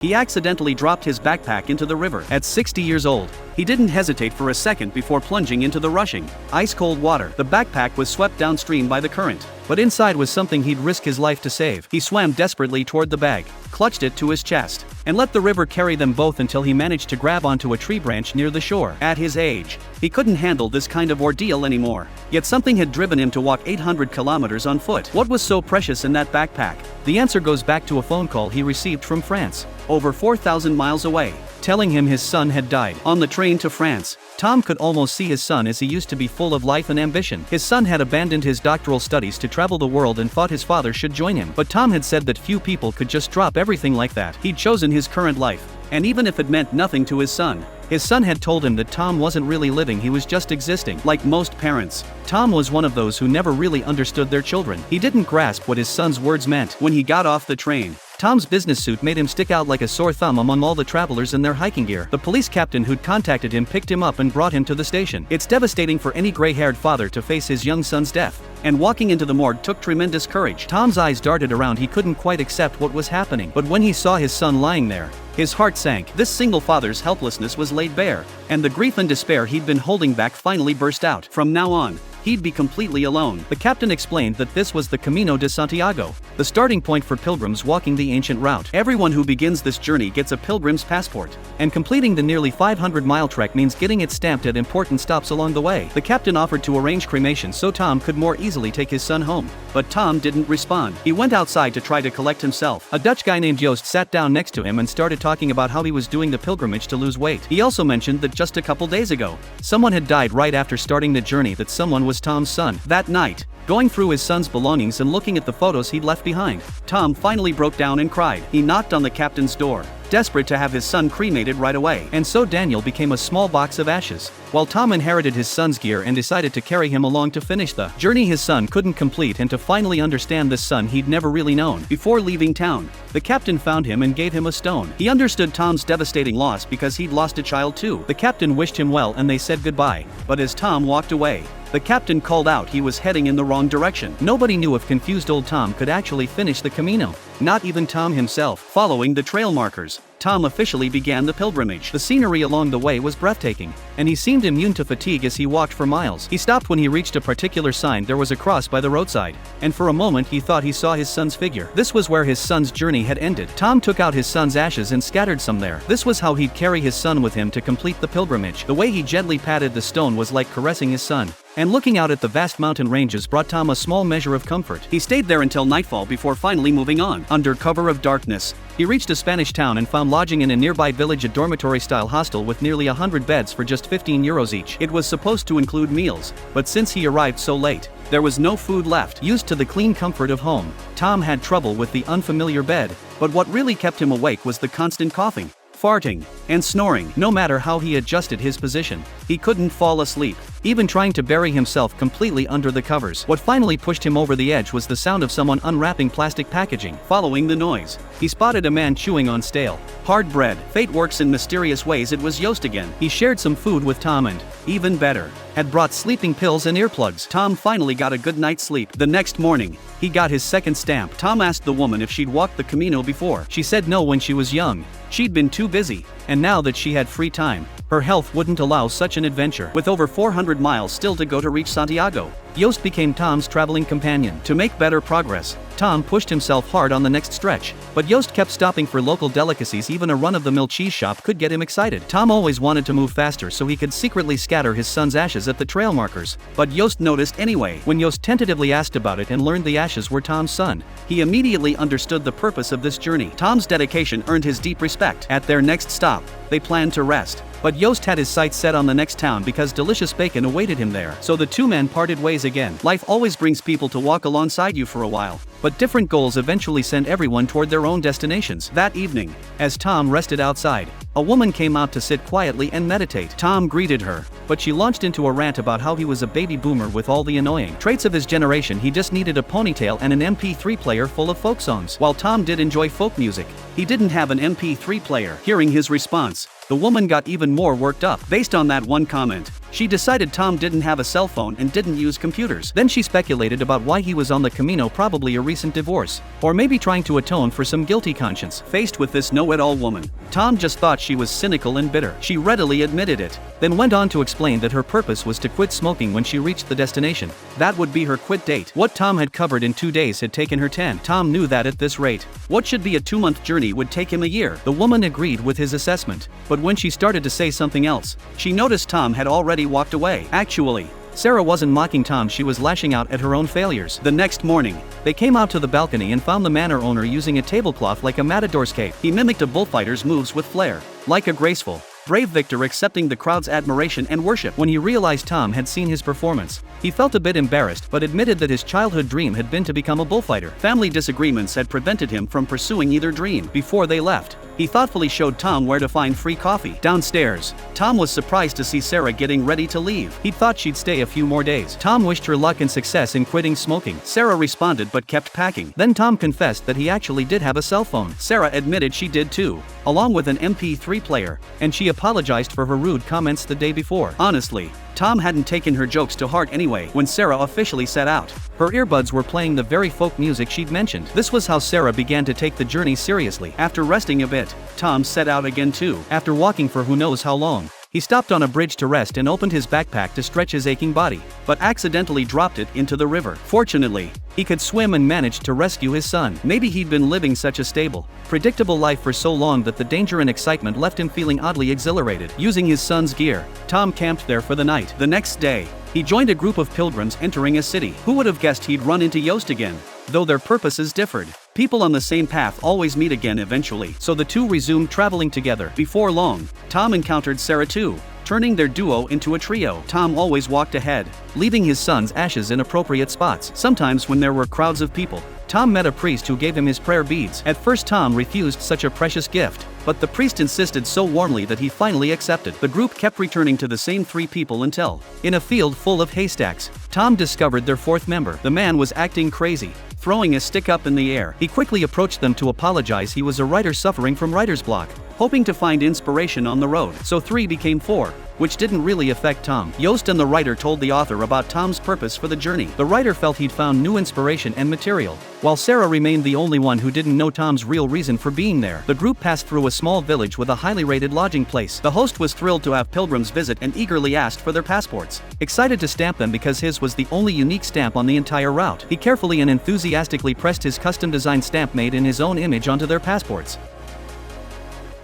He accidentally dropped his backpack into the river. At 60 years old, he didn't hesitate for a second before plunging into the rushing, ice-cold water. The backpack was swept downstream by the current, but inside was something he'd risk his life to save. He swam desperately toward the bag, clutched it to his chest, and let the river carry them both until he managed to grab onto a tree branch near the shore. At his age, he couldn't handle this kind of ordeal anymore, yet something had driven him to walk 800 kilometers on foot. What was so precious in that backpack? The answer goes back to a phone call he received from France, over 4,000 miles away, telling him his son had died. On the train to France, Tom could almost see his son as he used to be, full of life and ambition. His son had abandoned his doctoral studies to travel the world and thought his father should join him. But Tom had said that few people could just drop everything like that. He'd chosen his current life, and even if it meant nothing to his son had told him that Tom wasn't really living, he was just existing. Like most parents, Tom was one of those who never really understood their children. He didn't grasp what his son's words meant. When he got off the train, Tom's business suit made him stick out like a sore thumb among all the travelers in their hiking gear. The police captain who'd contacted him picked him up and brought him to the station. It's devastating for any gray-haired father to face his young son's death, and walking into the morgue took tremendous courage. Tom's eyes darted around. He couldn't quite accept what was happening. But when he saw his son lying there, his heart sank. This single father's helplessness was laid bare, and the grief and despair he'd been holding back finally burst out. From now on, he'd be completely alone. The captain explained that this was the Camino de Santiago, the starting point for pilgrims walking the ancient route. Everyone who begins this journey gets a pilgrim's passport, and completing the nearly 500-mile trek means getting it stamped at important stops along the way. The captain offered to arrange cremation so Tom could more easily take his son home, but Tom didn't respond. He went outside to try to collect himself. A Dutch guy named Joost sat down next to him and started talking about how he was doing the pilgrimage to lose weight. He also mentioned that just a couple days ago, someone had died right after starting the journey. That someone was Tom's son. That night, going through his son's belongings and looking at the photos he'd left behind, Tom finally broke down and cried. He knocked on the captain's door, desperate to have his son cremated right away. And so Daniel became a small box of ashes, while Tom inherited his son's gear and decided to carry him along to finish the journey his son couldn't complete and to finally understand this son he'd never really known. Before leaving town, the captain found him and gave him a stone. He understood Tom's devastating loss because he'd lost a child too. The captain wished him well and they said goodbye, but as Tom walked away, the captain called out he was heading in the wrong direction. Nobody knew if confused old Tom could actually finish the Camino, not even Tom himself. Following the trail markers, Tom officially began the pilgrimage. The scenery along the way was breathtaking, and he seemed immune to fatigue as he walked for miles. He stopped when he reached a particular sign. There was a cross by the roadside, and for a moment he thought he saw his son's figure. This was where his son's journey had ended. Tom took out his son's ashes and scattered some there. This was how he'd carry his son with him to complete the pilgrimage. The way he gently patted the stone was like caressing his son, and looking out at the vast mountain ranges brought Tom a small measure of comfort. He stayed there until nightfall before finally moving on. Under cover of darkness, he reached a Spanish town and found lodging in a nearby village, a dormitory-style hostel with nearly 100 beds for just 15 euros each. It was supposed to include meals, but since he arrived so late, there was no food left. Used to the clean comfort of home, Tom had trouble with the unfamiliar bed, but what really kept him awake was the constant coughing, farting, and snoring. No matter how he adjusted his position, he couldn't fall asleep, even trying to bury himself completely under the covers. What finally pushed him over the edge was the sound of someone unwrapping plastic packaging. Following the noise, he spotted a man chewing on stale, hard bread. Fate works in mysterious ways. It was Joost again. He shared some food with Tom and, even better, had brought sleeping pills and earplugs. Tom finally got a good night's sleep. The next morning, he got his second stamp. Tom asked the woman if she'd walked the Camino before. She said no when she was young. She'd been too busy, and now that she had free time, her health wouldn't allow such an adventure. With over 400 miles still to go to reach Santiago, Joost became Tom's traveling companion. To make better progress, Tom pushed himself hard on the next stretch, but Joost kept stopping for local delicacies. Even a run-of-the-mill cheese shop could get him excited. Tom always wanted to move faster so he could secretly scatter his son's ashes at the trail markers, but Joost noticed anyway. When Joost tentatively asked about it and learned the ashes were Tom's son, he immediately understood the purpose of this journey. Tom's dedication earned his deep respect. At their next stop, they planned to rest, but Joost had his sights set on the next town because delicious bacon awaited him there. So the two men parted ways again. Life always brings people to walk alongside you for a while, but different goals eventually send everyone toward their own destinations. That evening, as Tom rested outside, a woman came out to sit quietly and meditate. Tom greeted her, but she launched into a rant about how he was a baby boomer with all the annoying traits of his generation. He just needed a ponytail and an MP3 player full of folk songs. While Tom did enjoy folk music, he didn't have an MP3 player. Hearing his response, the woman got even more worked up. Based on that one comment, She decided Tom didn't have a cell phone and didn't use computers. Then she speculated about why he was on the Camino, probably a recent divorce, or maybe trying to atone for some guilty conscience. Faced with this know-it-all woman, Tom just thought she was cynical and bitter. She readily admitted it, then went on to explain that her purpose was to quit smoking when she reached the destination. That would be her quit date. What Tom had covered in 2 days had taken her 10. Tom knew that at this rate, what should be a 2-month journey would take him a year. The woman agreed with his assessment, but when she started to say something else, she noticed Tom had already walked away. Actually, Sarah wasn't mocking Tom, she was lashing out at her own failures. The next morning, they came out to the balcony and found the manor owner using a tablecloth like a matador's cape. He mimicked a bullfighter's moves with flair, like a graceful, brave victor accepting the crowd's admiration and worship. When he realized Tom had seen his performance, he felt a bit embarrassed but admitted that his childhood dream had been to become a bullfighter. Family disagreements had prevented him from pursuing either dream. Before they left, he thoughtfully showed Tom where to find free coffee. Downstairs, Tom was surprised to see Sarah getting ready to leave. He'd thought she'd stay a few more days. Tom wished her luck and success in quitting smoking. Sarah responded but kept packing. Then Tom confessed that he actually did have a cell phone. Sarah admitted she did too, along with an MP3 player, and she apologized for her rude comments the day before. Honestly, Tom hadn't taken her jokes to heart anyway. When Sarah officially set out, her earbuds were playing the very folk music she'd mentioned. This was how Sarah began to take the journey seriously. After resting a bit, Tom set out again too. After walking for who knows how long, he stopped on a bridge to rest and opened his backpack to stretch his aching body, but accidentally dropped it into the river. Fortunately, he could swim and managed to rescue his son. Maybe he'd been living such a stable, predictable life for so long that the danger and excitement left him feeling oddly exhilarated. Using his son's gear, Tom camped there for the night. The next day, he joined a group of pilgrims entering a city. Who would have guessed he'd run into Yost again? Though their purposes differed, people on the same path always meet again eventually, so the two resumed traveling together. Before long, Tom encountered Sarah too, turning their duo into a trio. Tom always walked ahead, leaving his son's ashes in appropriate spots. Sometimes when there were crowds of people, Tom met a priest who gave him his prayer beads. At first Tom refused such a precious gift, but the priest insisted so warmly that he finally accepted. The group kept returning to the same 3 people until, in a field full of haystacks, Tom discovered their 4th member. The man was acting crazy, throwing a stick up in the air. He quickly approached them to apologize. He was a writer suffering from writer's block, hoping to find inspiration on the road. So 3 became 4, which didn't really affect Tom. Yost and the writer told the author about Tom's purpose for the journey. The writer felt he'd found new inspiration and material, while Sarah remained the only one who didn't know Tom's real reason for being there. The group passed through a small village with a highly rated lodging place. The host was thrilled to have pilgrims visit and eagerly asked for their passports, excited to stamp them because his was the only unique stamp on the entire route. He carefully and enthusiastically pressed his custom-designed stamp made in his own image onto their passports.